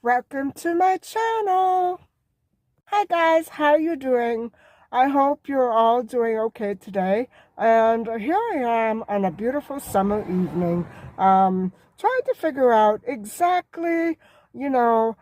Welcome to my channel. Hi guys, how are you doing? I hope you're all doing okay today. And here I am on a beautiful summer evening, trying to figure out exactly, what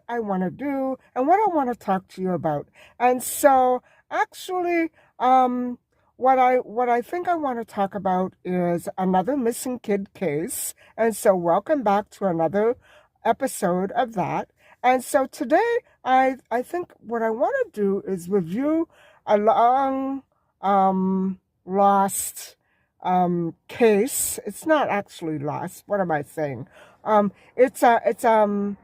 I want to do and what I want to talk to you about. And so actually, what I think I want to talk about is another missing kid case. And so welcome back to another episode of that. And so today, I think what I want to do is review a long lost case. It's not actually lost. What am I saying? It's a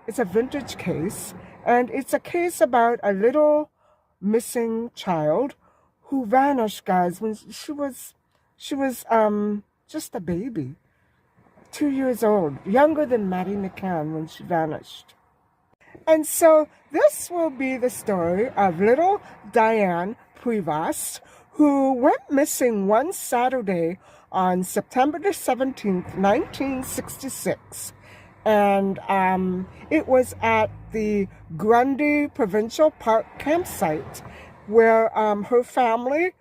vintage case, and it's a case about a little missing child who vanished, guys, when she was just a baby. 2 years old, younger than Maddie McCann when she vanished. And so this will be the story of little Diane Prevost, who went missing one Saturday on September the 17th, 1966. And it was at the Grundy Provincial Park campsite where her family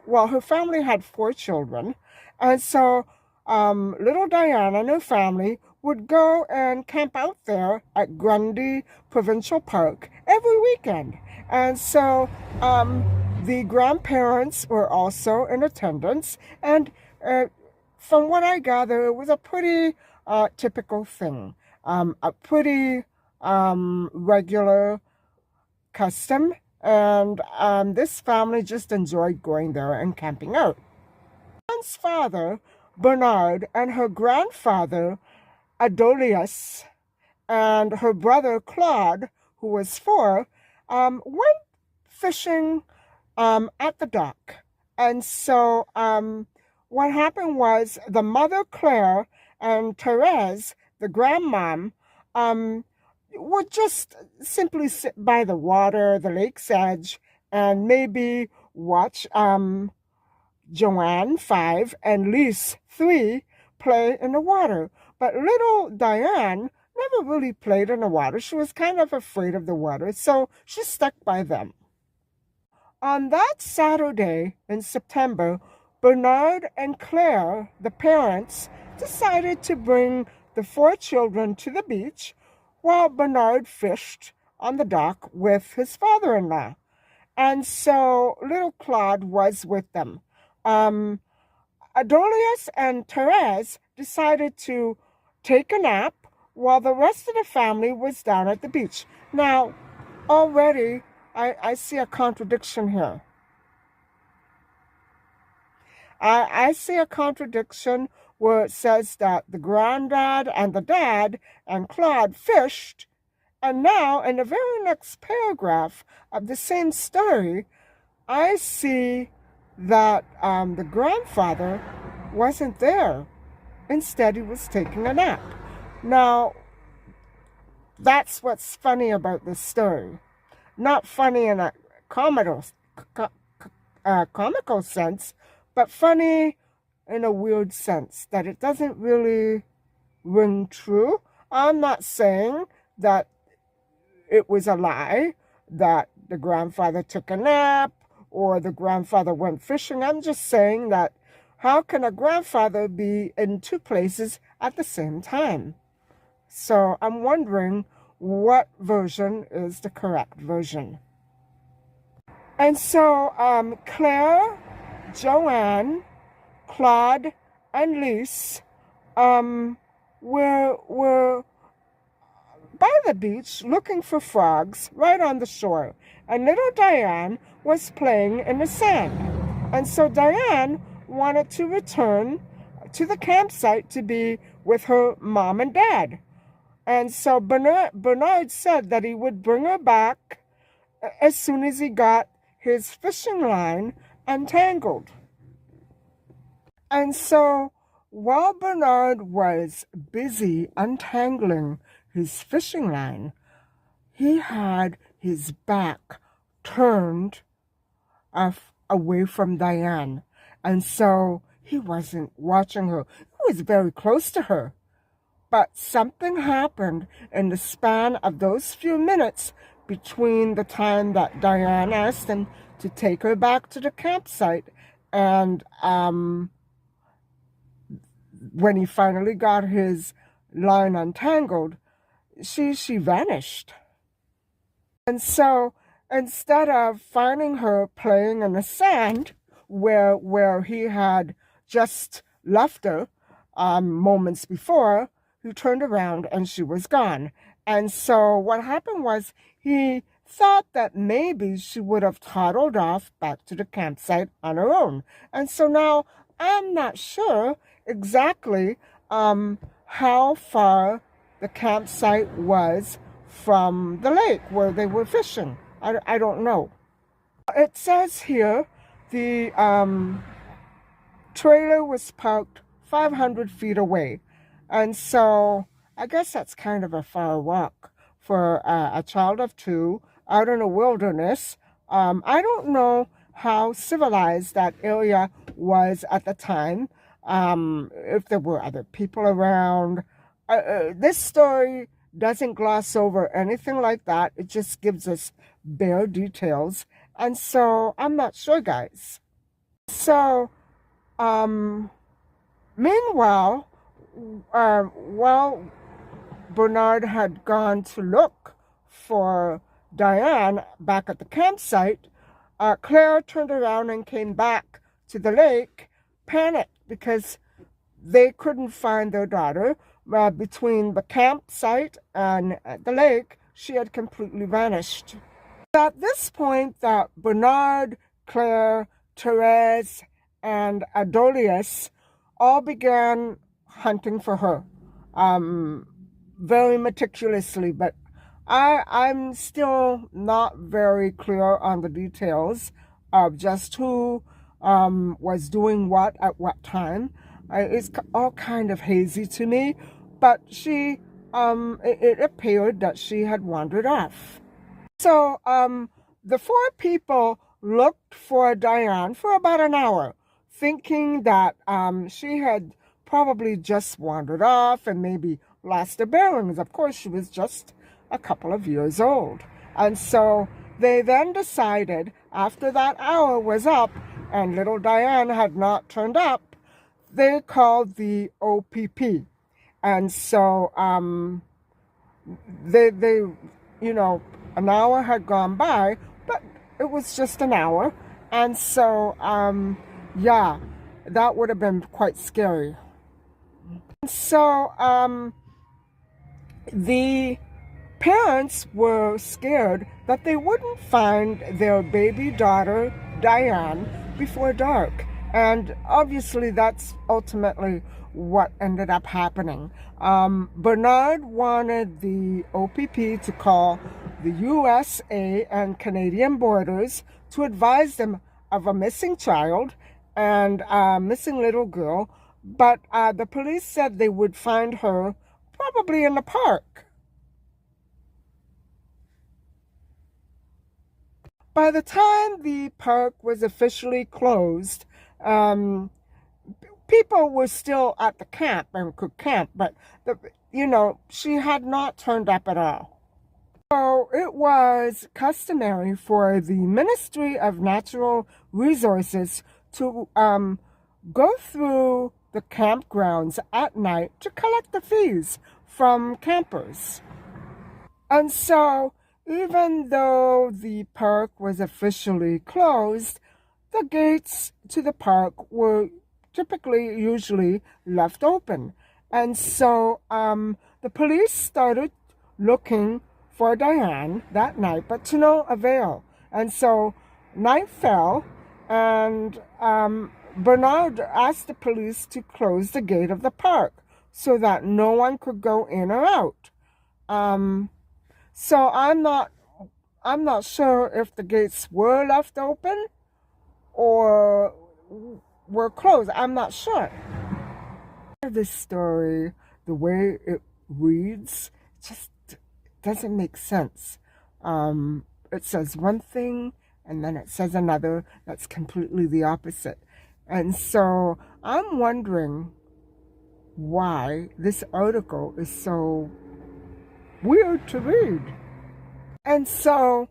her family had 4 children. And so little Diane and her family would go and camp out there at Grundy Provincial Park every weekend. And so the grandparents were also in attendance. And from what I gather, it was a pretty typical thing, a pretty regular custom. And this family just enjoyed going there and camping out. Diane's father, Bernard, and her grandfather, Adolius, and her brother, Claude, who was 4, went fishing at the dock. And so what happened was the mother, Claire, and Therese, the grandmom, would just simply sit by the water, the lake's edge, and maybe watch Joanne, 5, and Lise, 3, play in the water. But little Diane never really played in the water. She was kind of afraid of the water, so she stuck by them. On that Saturday in September, Bernard and Claire, the parents, decided to bring the 4 children to the beach while Bernard fished on the dock with his father-in-law. And so little Claude was with them. Adolius and Therese decided to take a nap while the rest of the family was down at the beach. Now, already I see a contradiction here. I see a contradiction where it says that the granddad and the dad and Claude fished, and now in the very next paragraph of the same story, I see that the grandfather wasn't there. Instead, he was taking a nap. Now, that's what's funny about this story. Not funny in a comical sense, but funny in a weird sense, that it doesn't really ring true. I'm not saying that it was a lie, that the grandfather took a nap, or the grandfather went fishing. I'm just saying that how can a grandfather be in 2 places at the same time? So I'm wondering what version is the correct version. And so Claire, Joanne, Claude, and Lise were by the beach looking for frogs right on the shore. And little Diane was playing in the sand. And so Diane wanted to return to the campsite to be with her mom and dad. And so Bernard said that he would bring her back as soon as he got his fishing line untangled. And so while Bernard was busy untangling his fishing line, he had his back turned away from Diane. And so he wasn't watching her. He was very close to her. But something happened in the span of those few minutes between the time that Diane asked him to take her back to the campsite and when he finally got his line untangled, she vanished. And so instead of finding her playing in the sand where he had just left her moments before, he turned around and she was gone. And so what happened was he thought that maybe she would have toddled off back to the campsite on her own. And so now I'm not sure exactly how far the campsite was from the lake where they were fishing. I don't know. It says here the trailer was parked 500 feet away. And so I guess that's kind of a far walk for a child of 2 out in the wilderness. I don't know how civilized that area was at the time, if there were other people around. This story doesn't gloss over anything like that. It just gives us bare details. And so I'm not sure, guys. So, meanwhile, while Bernard had gone to look for Diane back at the campsite, Claire turned around and came back to the lake, panicked because they couldn't find their daughter. Between the campsite and the lake, she had completely vanished. At this point, that Bernard, Claire, Therese, and Adolius all began hunting for her, very meticulously, but I'm still not very clear on the details of just who was doing what at what time. It's all kind of hazy to me, but it appeared that she had wandered off. So the 4 people looked for Diane for about an hour, thinking that she had probably just wandered off and maybe lost her bearings. Of course, she was just a couple of years old. And so they then decided, after that hour was up and little Diane had not turned up, they called the OPP. And so they an hour had gone by, but it was just an hour. And so, yeah, that would have been quite scary. So, the parents were scared that they wouldn't find their baby daughter, Diane, before dark. And obviously that's ultimately what ended up happening. Bernard wanted the OPP to call the USA and Canadian borders to advise them of a missing child and a missing little girl, but the police said they would find her probably in the park. By the time the park was officially closed, people were still at the camp and could camp, but she had not turned up at all. So it was customary for the Ministry of Natural Resources to go through the campgrounds at night to collect the fees from campers. And so, even though the park was officially closed, the gates to the park were usually left open. And so the police started looking for Diane that night, but to no avail. And so night fell, and Bernard asked the police to close the gate of the park so that no one could go in or out. So I'm not sure if the gates were left open or were closed. I'm not sure. This story, the way it reads, just doesn't make sense. It says one thing and then it says another that's completely the opposite. And so I'm wondering why this article is so weird to read. And so,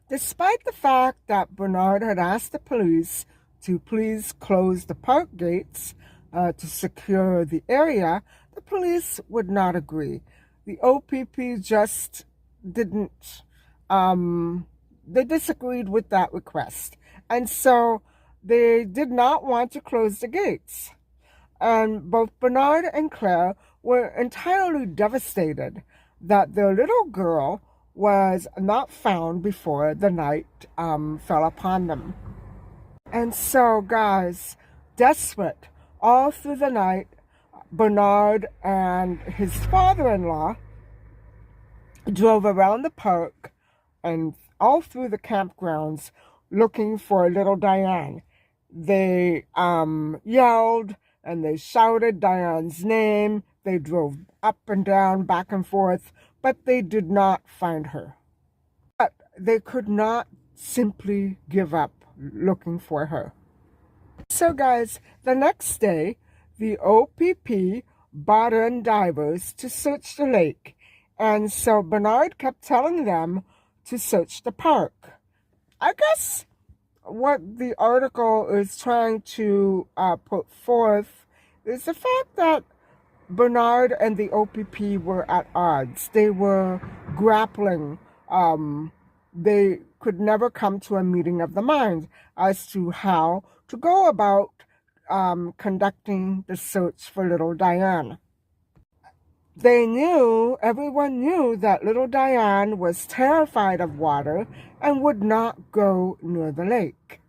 despite the fact that Bernard had asked the police to please close the park gates to secure the area, the police would not agree. The OPP just didn't, they disagreed with that request. And so they did not want to close the gates. And both Bernard and Claire were entirely devastated that their little girl was not found before the night fell upon them. And so, guys, desperate, all through the night, Bernard and his father-in-law drove around the park and all through the campgrounds looking for little Diane. They yelled and they shouted Diane's name. They drove up and down, back and forth, but they did not find her. But they could not simply give up looking for her. So, guys, the next day, the OPP brought in divers to search the lake. And so Bernard kept telling them to search the park. I guess what the article is trying to put forth is the fact that Bernard and the OPP were at odds. They were grappling. They could never come to a meeting of the minds as to how to go about conducting the search for little Diane. Everyone knew that little Diane was terrified of water and would not go near the lake.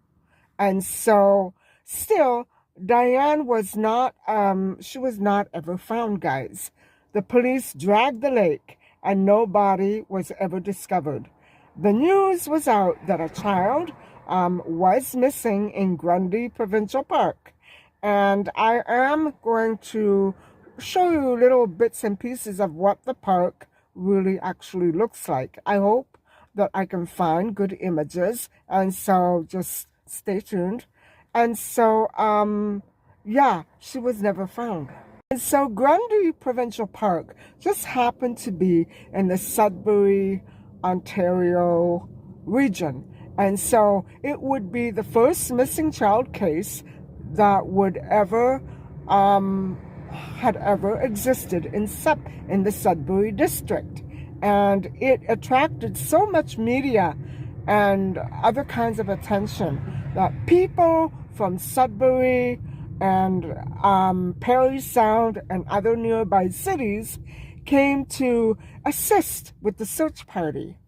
And so, still, Diane was not, she was not ever found, guys. The police dragged the lake and no body was ever discovered. The news was out that a child was missing in Grundy Provincial Park. And I am going to show you little bits and pieces of what the park really actually looks like. I hope that I can find good images, and so just stay tuned. And so, yeah, she was never found. And so Grundy Provincial Park just happened to be in the Sudbury, Ontario region. And so it would be the first missing child case that would ever had ever existed in the Sudbury district. And it attracted so much media and other kinds of attention that people from Sudbury and Parry Sound and other nearby cities came to assist with the search party.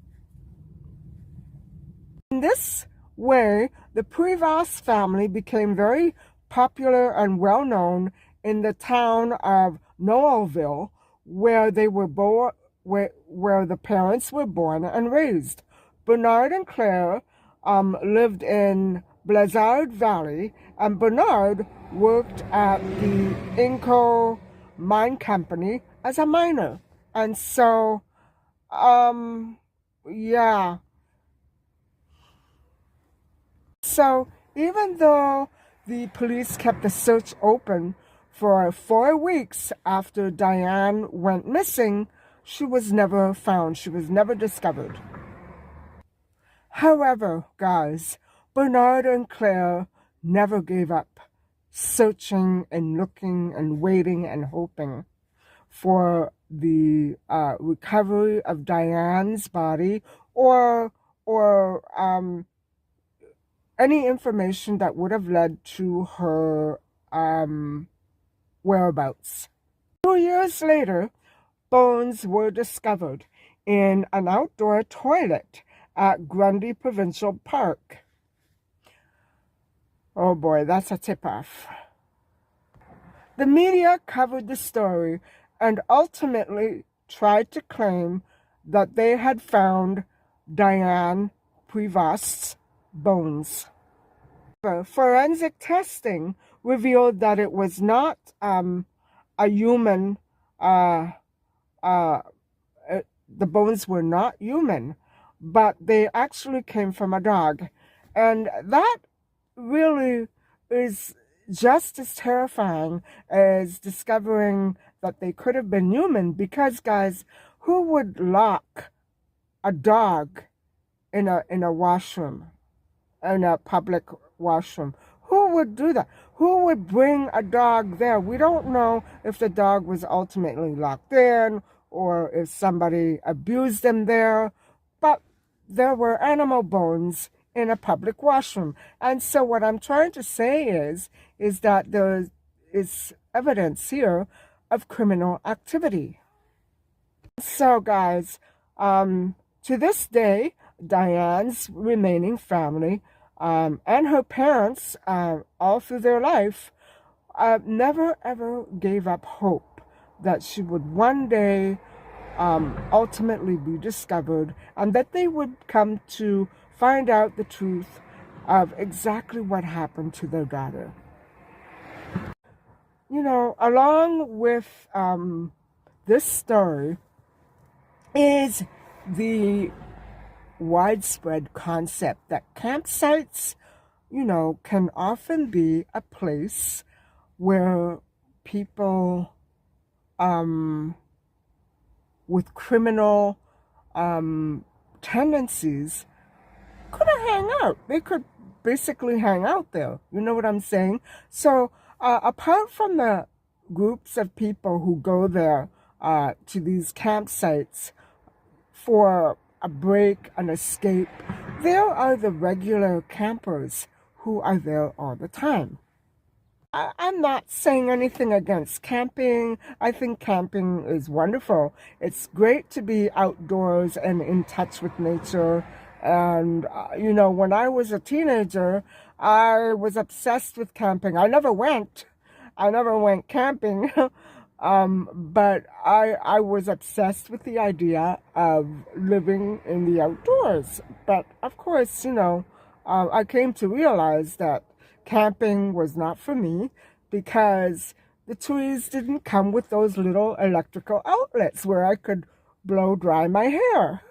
In this way, the Prevost family became very popular and well known in the town of Noelville, where they were where the parents were born and raised. Bernard and Claire lived in Blizzard Valley, and Bernard worked at the Inco Mine Company as a miner. And so, yeah. So, even though the police kept the search open for 4 weeks after Diane went missing, she was never found. She was never discovered. However, guys, Bernard and Claire never gave up searching and looking and waiting and hoping for the recovery of Diane's body or any information that would have led to her whereabouts. 2 years later, bones were discovered in an outdoor toilet at Grundy Provincial Park. Oh boy, that's a tip-off. The media covered the story and ultimately tried to claim that they had found Diane Prevost's bones. Forensic testing revealed that it was not a human, the bones were not human, but they actually came from a dog. And that really is just as terrifying as discovering that they could have been human, because, guys, who would lock a dog in a washroom, in a public washroom? Who would do that? Who would bring a dog there? We don't know if the dog was ultimately locked in or if somebody abused them there, but there were animal bones in a public washroom. And so what I'm trying to say is that there is evidence here of criminal activity. So, guys, to this day, Diane's remaining family and her parents, all through their life, never ever gave up hope that she would one day ultimately be discovered, and that they would come to find out the truth of exactly what happened to their daughter. You know, along with this story is the widespread concept that campsites, you know, can often be a place where people with criminal tendencies could hang out. They could basically hang out there. You know what I'm saying? So apart from the groups of people who go there to these campsites for a break, an escape, there are the regular campers who are there all the time. I'm not saying anything against camping. I think camping is wonderful. It's great to be outdoors and in touch with nature. And, you know, when I was a teenager, I was obsessed with camping. I never went camping. But I was obsessed with the idea of living in the outdoors. But of course, you know, I came to realize that camping was not for me because the trees didn't come with those little electrical outlets where I could blow dry my hair.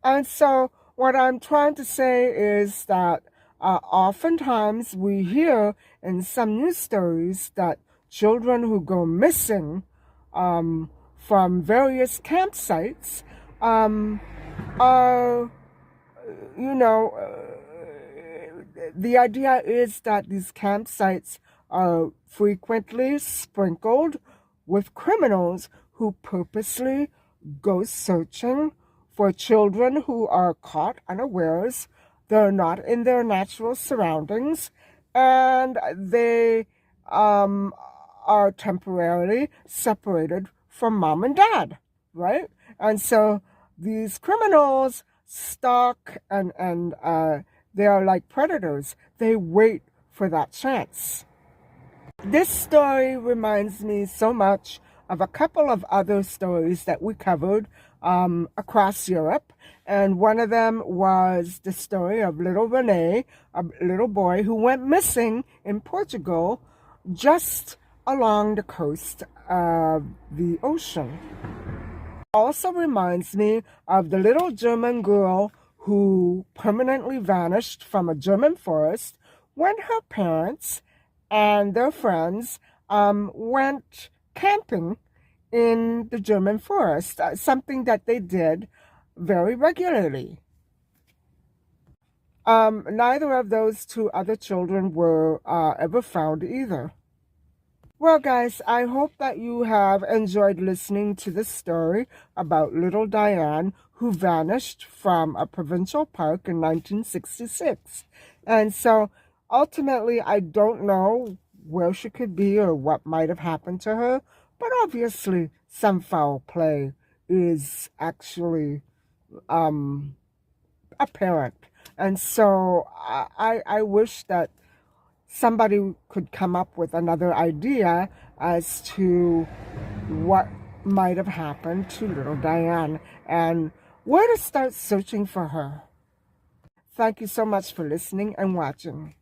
And so what I'm trying to say is that oftentimes we hear in some news stories that children who go missing from various campsites are, you know, the idea is that these campsites are frequently sprinkled with criminals who purposely go searching for children who are caught unawares. They're not in their natural surroundings, and they are temporarily separated from mom and dad, right? And so these criminals stalk and they are like predators. They wait for that chance. This story reminds me so much of a couple of other stories that we covered across Europe. And one of them was the story of little Rene, a little boy who went missing in Portugal just along the coast of the ocean. Also reminds me of the little German girl who permanently vanished from a German forest when her parents and their friends went camping in the German forest, something that they did very regularly. Neither of those two other children were ever found either. Well, guys, I hope that you have enjoyed listening to this story about little Diane, who vanished from a provincial park in 1966. And so, ultimately, I don't know where she could be or what might have happened to her, but obviously, some foul play is actually apparent. And so, I wish that somebody could come up with another idea as to what might have happened to little Diane and where to start searching for her. Thank you so much for listening and watching.